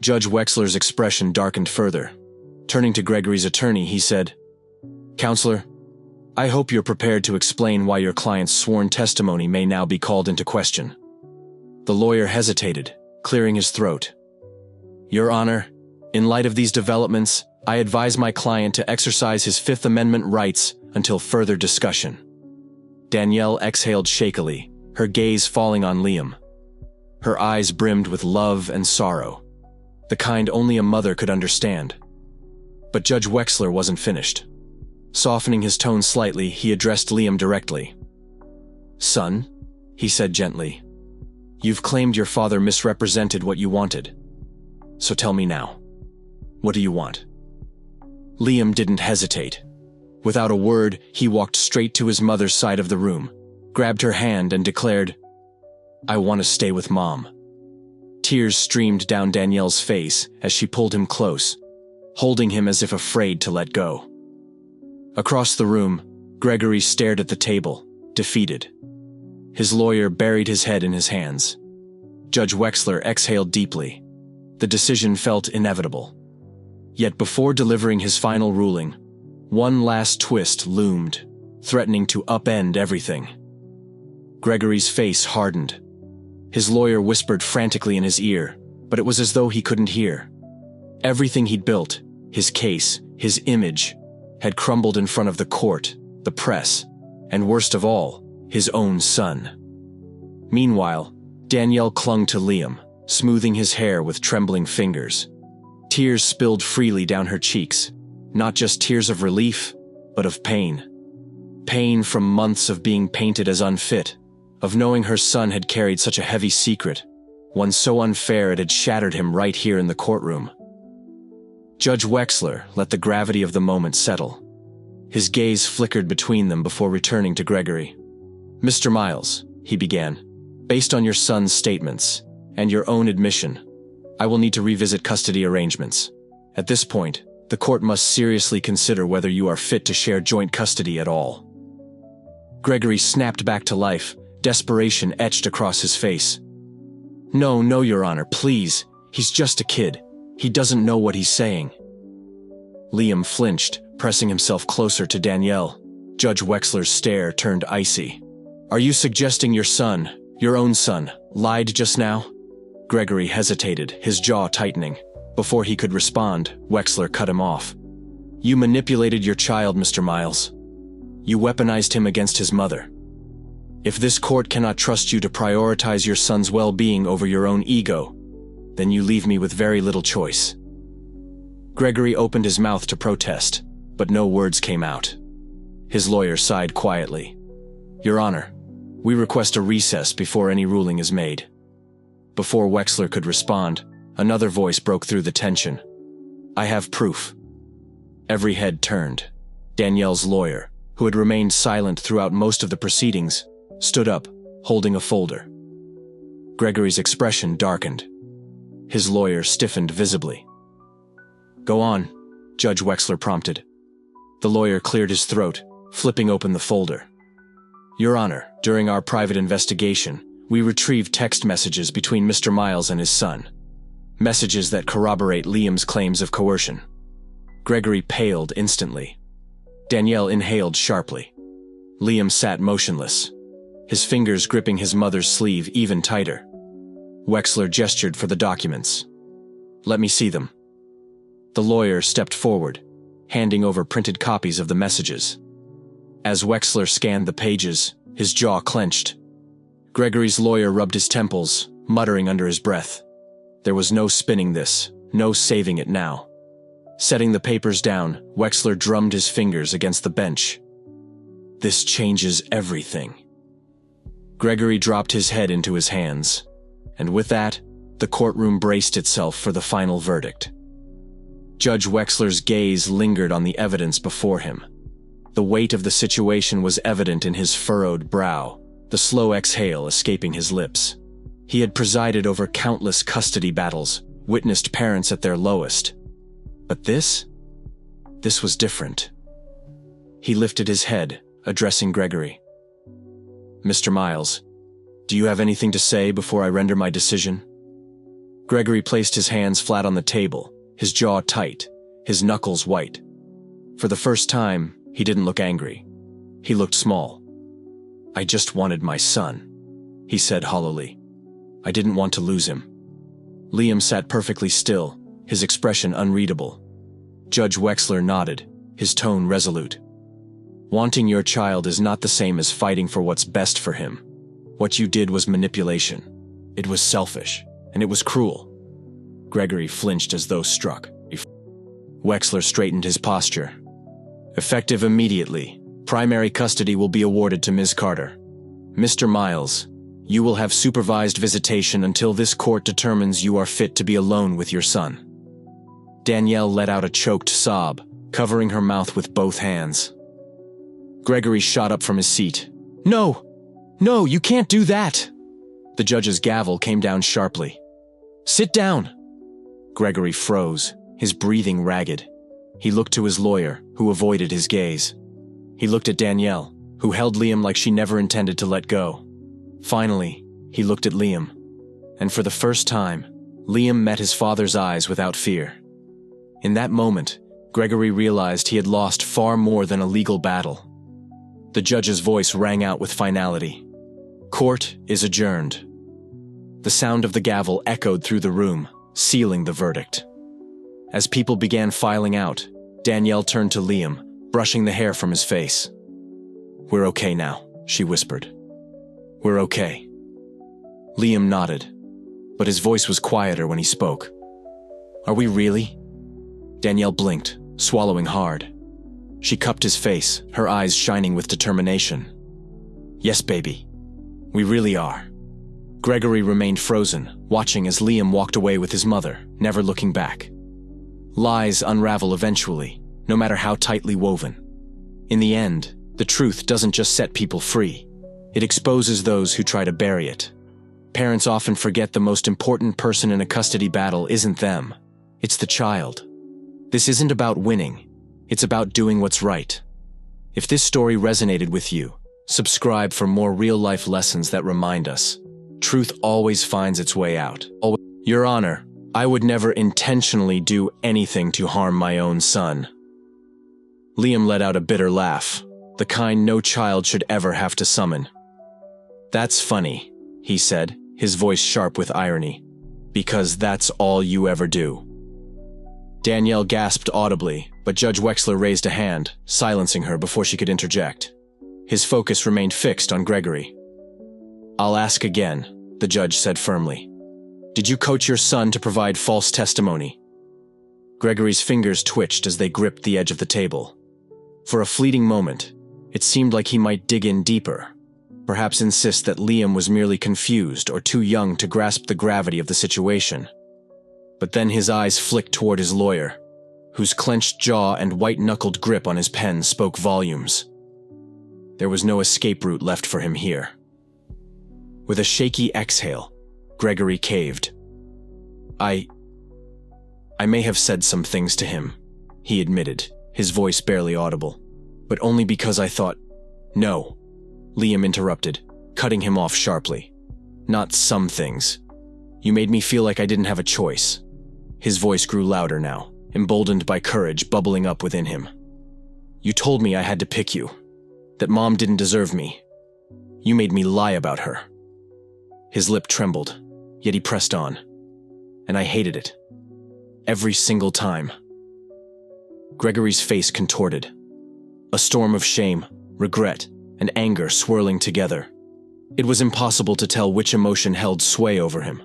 Judge Wexler's expression darkened further. Turning to Gregory's attorney, he said, "Counselor, I hope you're prepared to explain why your client's sworn testimony may now be called into question." The lawyer hesitated, clearing his throat. "Your Honor, in light of these developments, I advise my client to exercise his Fifth Amendment rights until further discussion." Danielle exhaled shakily, her gaze falling on Liam. Her eyes brimmed with love and sorrow, the kind only a mother could understand. But Judge Wexler wasn't finished. Softening his tone slightly, he addressed Liam directly. "Son," he said gently, "you've claimed your father misrepresented what you wanted. So tell me now, what do you want?" Liam didn't hesitate. Without a word, he walked straight to his mother's side of the room, grabbed her hand and declared, "I want to stay with Mom." Tears streamed down Danielle's face as she pulled him close, holding him as if afraid to let go. Across the room, Gregory stared at the table, defeated. His lawyer buried his head in his hands. Judge Wexler exhaled deeply. The decision felt inevitable. Yet before delivering his final ruling, one last twist loomed, threatening to upend everything. Gregory's face hardened. His lawyer whispered frantically in his ear, but it was as though he couldn't hear. Everything he'd built, his case, his image, had crumbled in front of the court, the press, and worst of all, his own son. Meanwhile, Danielle clung to Liam, smoothing his hair with trembling fingers. Tears spilled freely down her cheeks, not just tears of relief, but of pain. Pain from months of being painted as unfit, of knowing her son had carried such a heavy secret, one so unfair it had shattered him right here in the courtroom. Judge Wexler let the gravity of the moment settle. His gaze flickered between them before returning to Gregory. "Mr. Miles," he began, "based on your son's statements and your own admission, I will need to revisit custody arrangements. At this point, the court must seriously consider whether you are fit to share joint custody at all." Gregory snapped back to life, desperation etched across his face. No, Your Honor, please. He's just a kid. He doesn't know what he's saying." Liam flinched, pressing himself closer to Danielle. Judge Wexler's stare turned icy. "Are you suggesting your son, your own son, lied just now?" Gregory hesitated, his jaw tightening. Before he could respond, Wexler cut him off. "You manipulated your child, Mr. Miles. You weaponized him against his mother. If this court cannot trust you to prioritize your son's well-being over your own ego, then you leave me with very little choice." Gregory opened his mouth to protest, but no words came out. His lawyer sighed quietly. "Your Honor, we request a recess before any ruling is made." Before Wexler could respond, another voice broke through the tension. "I have proof." Every head turned. Danielle's lawyer, who had remained silent throughout most of the proceedings, stood up, holding a folder. Gregory's expression darkened. His lawyer stiffened visibly. "Go on," Judge Wexler prompted. The lawyer cleared his throat, flipping open the folder. "Your Honor, during our private investigation, we retrieved text messages between Mr. Miles and his son. Messages that corroborate Liam's claims of coercion." Gregory paled instantly. Danielle inhaled sharply. Liam sat motionless, his fingers gripping his mother's sleeve even tighter. Wexler gestured for the documents. "Let me see them." The lawyer stepped forward, handing over printed copies of the messages. As Wexler scanned the pages, his jaw clenched. Gregory's lawyer rubbed his temples, muttering under his breath. There was no spinning this, no saving it now. Setting the papers down, Wexler drummed his fingers against the bench. "This changes everything." Gregory dropped his head into his hands, and with that, the courtroom braced itself for the final verdict. Judge Wexler's gaze lingered on the evidence before him. The weight of the situation was evident in his furrowed brow, the slow exhale escaping his lips. He had presided over countless custody battles, witnessed parents at their lowest. But this was different. He lifted his head, addressing Gregory. "Mr. Miles, do you have anything to say before I render my decision?" Gregory placed his hands flat on the table, his jaw tight, his knuckles white. For the first time, he didn't look angry. He looked small. "I just wanted my son," he said hollowly. "I didn't want to lose him." Liam sat perfectly still, his expression unreadable. Judge Wexler nodded, his tone resolute. "Wanting your child is not the same as fighting for what's best for him. What you did was manipulation. It was selfish, and it was cruel." Gregory flinched as though struck. Wexler straightened his posture. "Effective immediately, primary custody will be awarded to Ms. Carter. Mr. Miles, you will have supervised visitation until this court determines you are fit to be alone with your son." Danielle let out a choked sob, covering her mouth with both hands. Gregory shot up from his seat. "No! No, you can't do that!" The judge's gavel came down sharply. "Sit down!" Gregory froze, his breathing ragged. He looked to his lawyer, who avoided his gaze. He looked at Danielle, who held Liam like she never intended to let go. Finally, he looked at Liam. And for the first time, Liam met his father's eyes without fear. In that moment, Gregory realized he had lost far more than a legal battle. The judge's voice rang out with finality. "Court is adjourned." The sound of the gavel echoed through the room, sealing the verdict. As people began filing out, Danielle turned to Liam, brushing the hair from his face. "We're okay now," she whispered. "We're okay." Liam nodded, but his voice was quieter when he spoke. "Are we really?" Danielle blinked, swallowing hard. She cupped his face, her eyes shining with determination. "Yes, baby. We really are." Gregory remained frozen, watching as Liam walked away with his mother, never looking back. Lies unravel eventually, no matter how tightly woven. In the end, the truth doesn't just set people free. It exposes those who try to bury it. Parents often forget the most important person in a custody battle isn't them. It's the child. This isn't about winning. It's about doing what's right. If this story resonated with you, subscribe for more real-life lessons that remind us. Truth always finds its way out. Your Honor, I would never intentionally do anything to harm my own son. Liam let out a bitter laugh, the kind no child should ever have to summon. "That's funny," he said, his voice sharp with irony, "because that's all you ever do." Danielle gasped audibly, but Judge Wexler raised a hand, silencing her before she could interject. His focus remained fixed on Gregory. "I'll ask again," the judge said firmly. "Did you coach your son to provide false testimony?" Gregory's fingers twitched as they gripped the edge of the table. For a fleeting moment, it seemed like he might dig in deeper, perhaps insist that Liam was merely confused or too young to grasp the gravity of the situation. But then his eyes flicked toward his lawyer, whose clenched jaw and white-knuckled grip on his pen spoke volumes. There was no escape route left for him here. With a shaky exhale, Gregory caved. I may have said some things to him," he admitted, his voice barely audible. "But only because I thought—" "No," Liam interrupted, cutting him off sharply. "Not some things. You made me feel like I didn't have a choice." His voice grew louder now, emboldened by courage bubbling up within him. "You told me I had to pick you, that Mom didn't deserve me. You made me lie about her." His lip trembled, yet he pressed on. And I hated it. Every single time. Gregory's face contorted. A storm of shame, regret, and anger swirling together. It was impossible to tell which emotion held sway over him.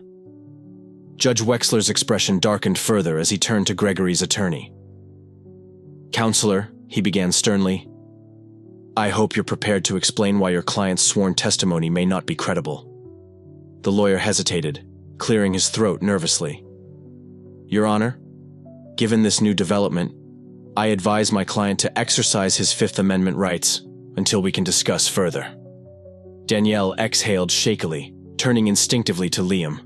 Judge Wexler's expression darkened further as he turned to Gregory's attorney. "Counselor," he began sternly, "I hope you're prepared to explain why your client's sworn testimony may not be credible." The lawyer hesitated, clearing his throat nervously. "Your Honor, given this new development, I advise my client to exercise his Fifth Amendment rights until we can discuss further." Danielle exhaled shakily, turning instinctively to Liam.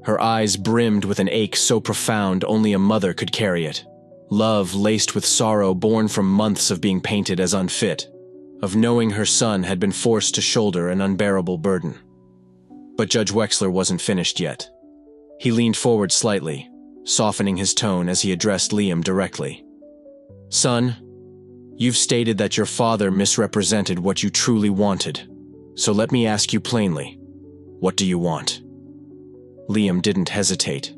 Her eyes brimmed with an ache so profound only a mother could carry it. Love laced with sorrow born from months of being painted as unfit, of knowing her son had been forced to shoulder an unbearable burden. But Judge Wexler wasn't finished yet. He leaned forward slightly, softening his tone as he addressed Liam directly. "Son, you've stated that your father misrepresented what you truly wanted. So let me ask you plainly, what do you want?" Liam didn't hesitate.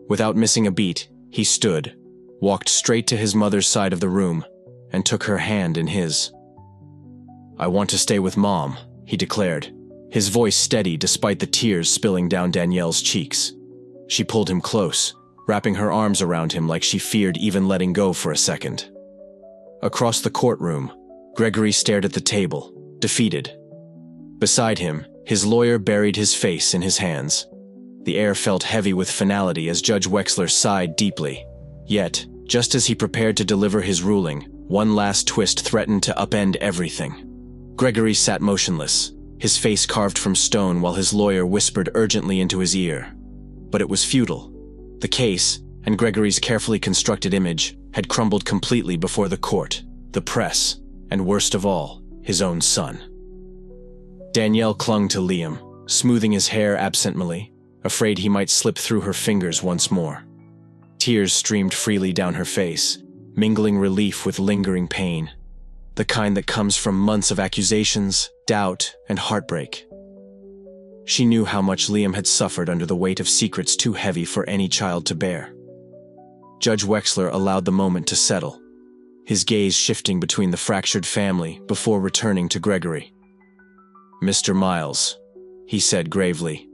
Without missing a beat, he stood, walked straight to his mother's side of the room, and took her hand in his. "I want to stay with Mom," he declared, his voice steady despite the tears spilling down Danielle's cheeks. She pulled him close, wrapping her arms around him like she feared even letting go for a second. Across the courtroom, Gregory stared at the table, defeated. Beside him, his lawyer buried his face in his hands. The air felt heavy with finality as Judge Wexler sighed deeply. Yet, just as he prepared to deliver his ruling, one last twist threatened to upend everything. Gregory sat motionless, his face carved from stone while his lawyer whispered urgently into his ear. But it was futile. The case, and Gregory's carefully constructed image, had crumbled completely before the court, the press, and worst of all, his own son. Danielle clung to Liam, smoothing his hair absently, afraid he might slip through her fingers once more. Tears streamed freely down her face, mingling relief with lingering pain, the kind that comes from months of accusations, doubt, and heartbreak. She knew how much Liam had suffered under the weight of secrets too heavy for any child to bear. Judge Wexler allowed the moment to settle, his gaze shifting between the fractured family before returning to Gregory. "Mr. Miles," he said gravely,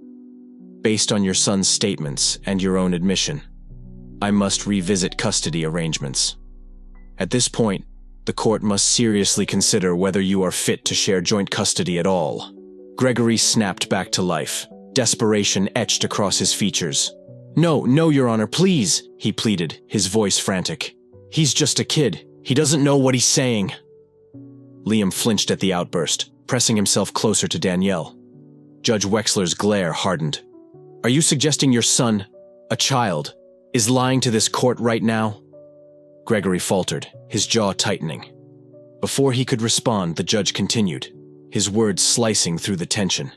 "based on your son's statements and your own admission, I must revisit custody arrangements. At this point, the court must seriously consider whether you are fit to share joint custody at all." Gregory snapped back to life, desperation etched across his features. No, Your Honor, please," he pleaded, his voice frantic. "He's just a kid. He doesn't know what he's saying." Liam flinched at the outburst, pressing himself closer to Danielle. Judge Wexler's glare hardened. "Are you suggesting your son, a child, is lying to this court right now?" Gregory faltered, his jaw tightening. Before he could respond, the judge continued, his words slicing through the tension.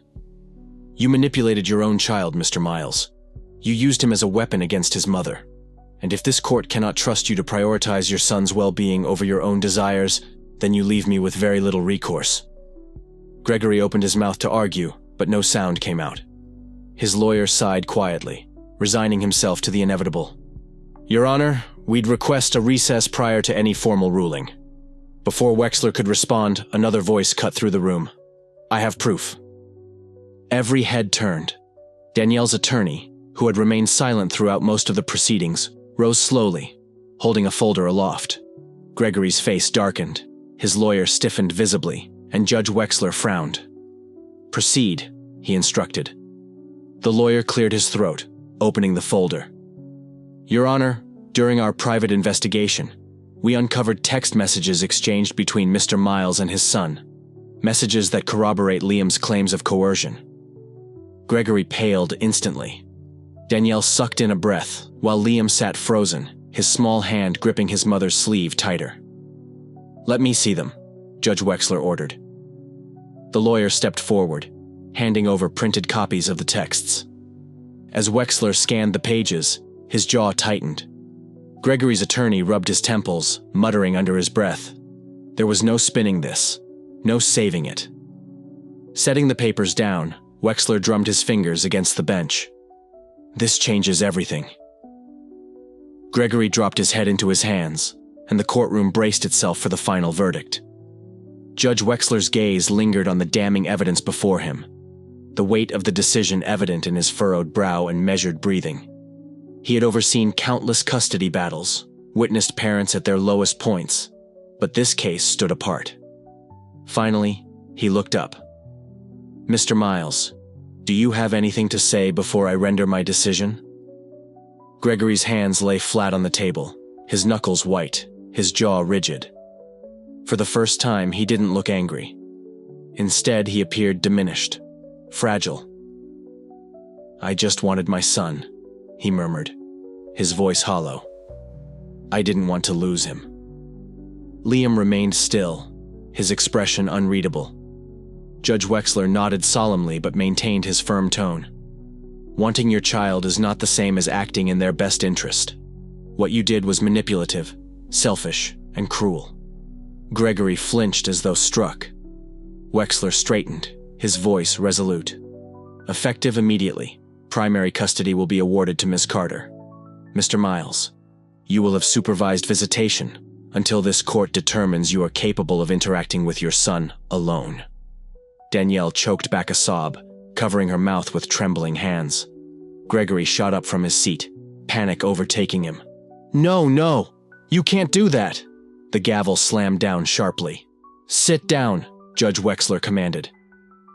"You manipulated your own child, Mr. Miles. You used him as a weapon against his mother. And if this court cannot trust you to prioritize your son's well-being over your own desires, then you leave me with very little recourse." Gregory opened his mouth to argue, but no sound came out. His lawyer sighed quietly, resigning himself to the inevitable. "Your Honor, we'd request a recess prior to any formal ruling." Before Wexler could respond, another voice cut through the room. "I have proof." Every head turned. Danielle's attorney, who had remained silent throughout most of the proceedings, rose slowly, holding a folder aloft. Gregory's face darkened, his lawyer stiffened visibly, and Judge Wexler frowned. "Proceed," he instructed. The lawyer cleared his throat, opening the folder. "Your Honor, during our private investigation, we uncovered text messages exchanged between Mr. Miles and his son, messages that corroborate Liam's claims of coercion." Gregory paled instantly. Danielle sucked in a breath, while Liam sat frozen, his small hand gripping his mother's sleeve tighter. "Let me see them," Judge Wexler ordered. The lawyer stepped forward, handing over printed copies of the texts. As Wexler scanned the pages, his jaw tightened. Gregory's attorney rubbed his temples, muttering under his breath. There was no spinning this, no saving it. Setting the papers down, Wexler drummed his fingers against the bench. "This changes everything." Gregory dropped his head into his hands, and the courtroom braced itself for the final verdict. Judge Wexler's gaze lingered on the damning evidence before him, the weight of the decision evident in his furrowed brow and measured breathing. He had overseen countless custody battles, witnessed parents at their lowest points, but this case stood apart. Finally, he looked up. "Mr. Miles, do you have anything to say before I render my decision?" Gregory's hands lay flat on the table, his knuckles white, his jaw rigid. For the first time, he didn't look angry. Instead, he appeared diminished, fragile. "I just wanted my son," he murmured, his voice hollow. "I didn't want to lose him." Liam remained still, his expression unreadable. Judge Wexler nodded solemnly but maintained his firm tone. Wanting your child is not the same as acting in their best interest. What you did was manipulative, selfish, and cruel. Gregory flinched as though struck. Wexler straightened, his voice resolute. Effective immediately, primary custody will be awarded to Ms. Carter. Mr. Miles, you will have supervised visitation until this court determines you are capable of interacting with your son alone. Danielle choked back a sob, covering her mouth with trembling hands. Gregory shot up from his seat, panic overtaking him. No, you can't do that. The gavel slammed down sharply. Sit down, Judge Wexler commanded.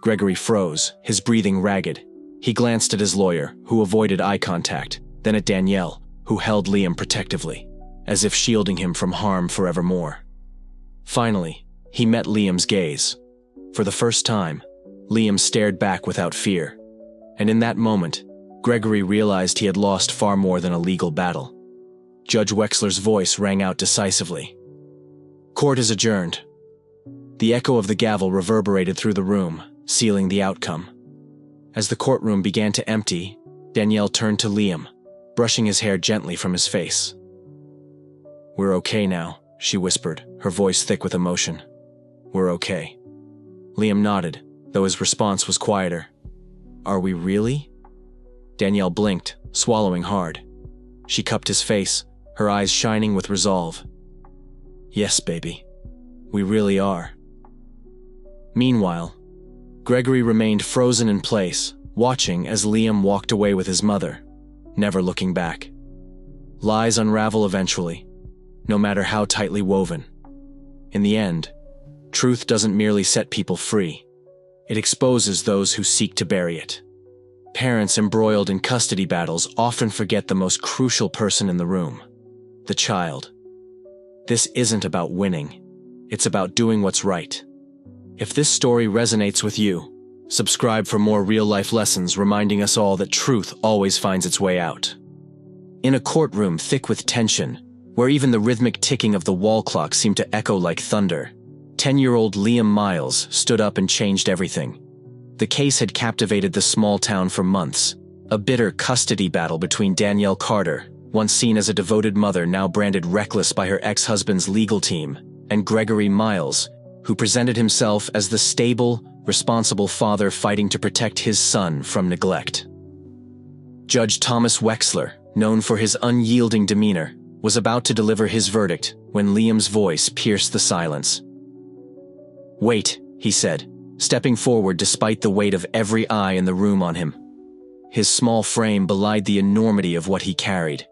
Gregory froze, his breathing ragged. He glanced at his lawyer, who avoided eye contact, then at Danielle, who held Liam protectively, as if shielding him from harm forevermore. Finally, he met Liam's gaze. For the first time, Liam stared back without fear. And in that moment, Gregory realized he had lost far more than a legal battle. Judge Wexler's voice rang out decisively. Court is adjourned. The echo of the gavel reverberated through the room, sealing the outcome. As the courtroom began to empty, Danielle turned to Liam, brushing his hair gently from his face. We're okay now, she whispered, her voice thick with emotion. We're okay. Liam nodded, though his response was quieter. Are we really? Danielle blinked, swallowing hard. She cupped his face, her eyes shining with resolve. Yes, baby. We really are. Meanwhile, Gregory remained frozen in place, watching as Liam walked away with his mother, never looking back. Lies unravel eventually, no matter how tightly woven. In the end, truth doesn't merely set people free. It exposes those who seek to bury it. Parents embroiled in custody battles often forget the most crucial person in the room, the child. This isn't about winning. It's about doing what's right. If this story resonates with you, subscribe for more real-life lessons reminding us all that truth always finds its way out. In a courtroom thick with tension, where even the rhythmic ticking of the wall clock seemed to echo like thunder, 10-year-old Liam Miles stood up and changed everything. The case had captivated the small town for months, a bitter custody battle between Danielle Carter, once seen as a devoted mother now branded reckless by her ex-husband's legal team, and Gregory Miles, who presented himself as the stable, responsible father fighting to protect his son from neglect. Judge Thomas Wexler, known for his unyielding demeanor, was about to deliver his verdict when Liam's voice pierced the silence. Wait, he said, stepping forward despite the weight of every eye in the room on him. His small frame belied the enormity of what he carried.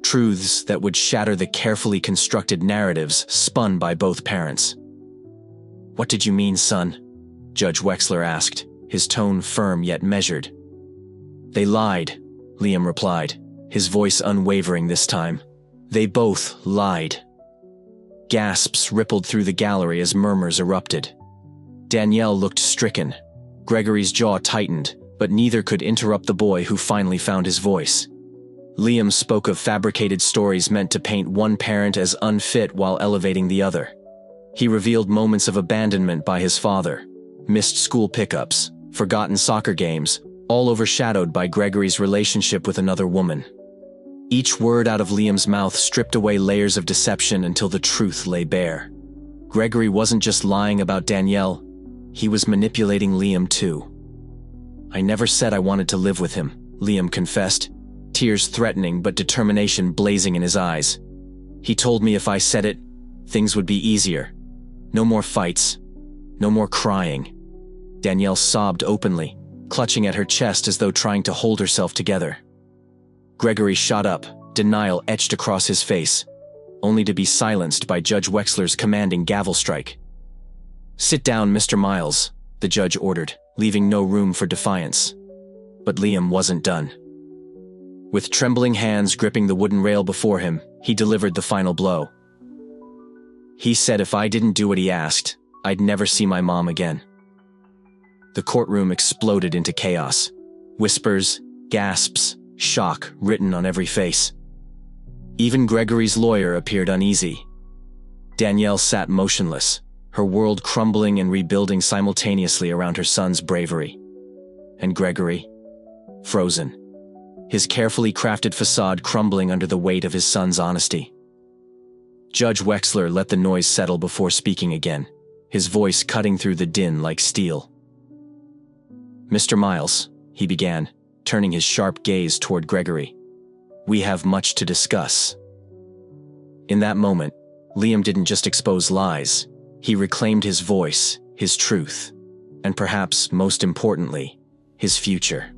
Truths that would shatter the carefully constructed narratives spun by both parents. What did you mean, son? Judge Wexler asked, his tone firm yet measured. They lied, Liam replied, his voice unwavering this time. They both lied. Gasps rippled through the gallery as murmurs erupted. Danielle looked stricken. Gregory's jaw tightened, but neither could interrupt the boy who finally found his voice. Liam spoke of fabricated stories meant to paint one parent as unfit while elevating the other. He revealed moments of abandonment by his father, missed school pickups, forgotten soccer games, all overshadowed by Gregory's relationship with another woman. Each word out of Liam's mouth stripped away layers of deception until the truth lay bare. Gregory wasn't just lying about Danielle, he was manipulating Liam too. I never said I wanted to live with him, Liam confessed, tears threatening but determination blazing in his eyes. He told me if I said it, things would be easier. No more fights. No more crying. Danielle sobbed openly, clutching at her chest as though trying to hold herself together. Gregory shot up, denial etched across his face, only to be silenced by Judge Wexler's commanding gavel strike. Sit down, Mr. Miles, the judge ordered, leaving no room for defiance. But Liam wasn't done. With trembling hands gripping the wooden rail before him, he delivered the final blow. He said if I didn't do what he asked, I'd never see my mom again. The courtroom exploded into chaos. Whispers, gasps, shock written on every face. Even Gregory's lawyer appeared uneasy. Danielle sat motionless, her world crumbling and rebuilding simultaneously around her son's bravery. And Gregory? Frozen, his carefully crafted facade crumbling under the weight of his son's honesty. Judge Wexler let the noise settle before speaking again, his voice cutting through the din like steel. "Mr. Miles," he began, turning his sharp gaze toward Gregory, "we have much to discuss." In that moment, Liam didn't just expose lies, he reclaimed his voice, his truth, and perhaps, most importantly, his future.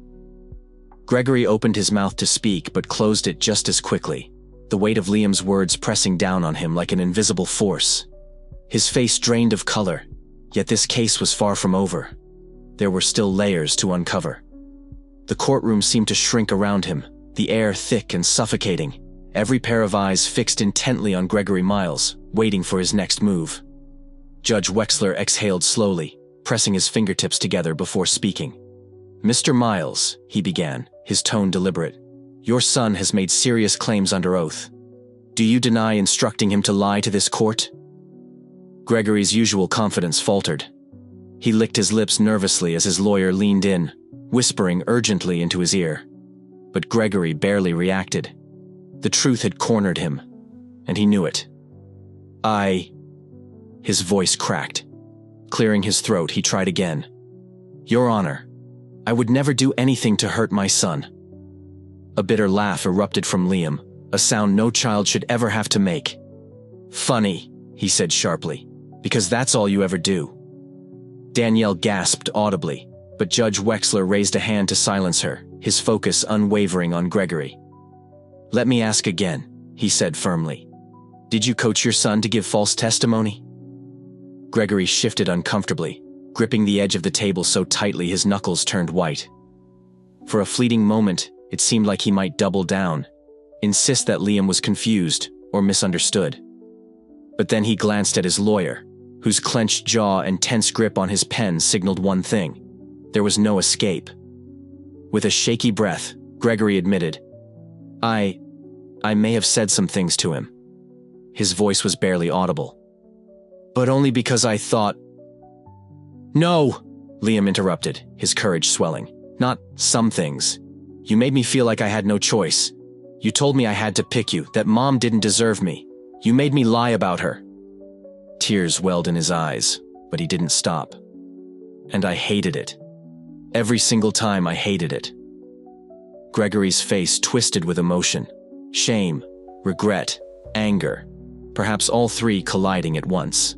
Gregory opened his mouth to speak but closed it just as quickly, the weight of Liam's words pressing down on him like an invisible force. His face drained of color, yet this case was far from over. There were still layers to uncover. The courtroom seemed to shrink around him, the air thick and suffocating, every pair of eyes fixed intently on Gregory Miles, waiting for his next move. Judge Wexler exhaled slowly, pressing his fingertips together before speaking. "Mr. Miles," he began, his tone deliberate, "your son has made serious claims under oath. Do you deny instructing him to lie to this court?" Gregory's usual confidence faltered. He licked his lips nervously as his lawyer leaned in, whispering urgently into his ear. But Gregory barely reacted. The truth had cornered him, and he knew it. His voice cracked. Clearing his throat, he tried again. "Your Honor, I would never do anything to hurt my son." A bitter laugh erupted from Liam, a sound no child should ever have to make. "Funny," he said sharply, "because that's all you ever do." Danielle gasped audibly, but Judge Wexler raised a hand to silence her, his focus unwavering on Gregory. "Let me ask again," he said firmly. "Did you coach your son to give false testimony?" Gregory shifted uncomfortably, gripping the edge of the table so tightly his knuckles turned white. For a fleeting moment, it seemed like he might double down, insist that Liam was confused or misunderstood. But then he glanced at his lawyer, whose clenched jaw and tense grip on his pen signaled one thing: there was no escape. With a shaky breath, Gregory admitted, I may have said some things to him." His voice was barely audible. "But only because I thought—" "No!" Liam interrupted, his courage swelling. "Not some things. You made me feel like I had no choice. You told me I had to pick you, that Mom didn't deserve me. You made me lie about her." Tears welled in his eyes, but he didn't stop. "And I hated it. Every single time I hated it." Gregory's face twisted with emotion. Shame, regret, anger, perhaps all three colliding at once.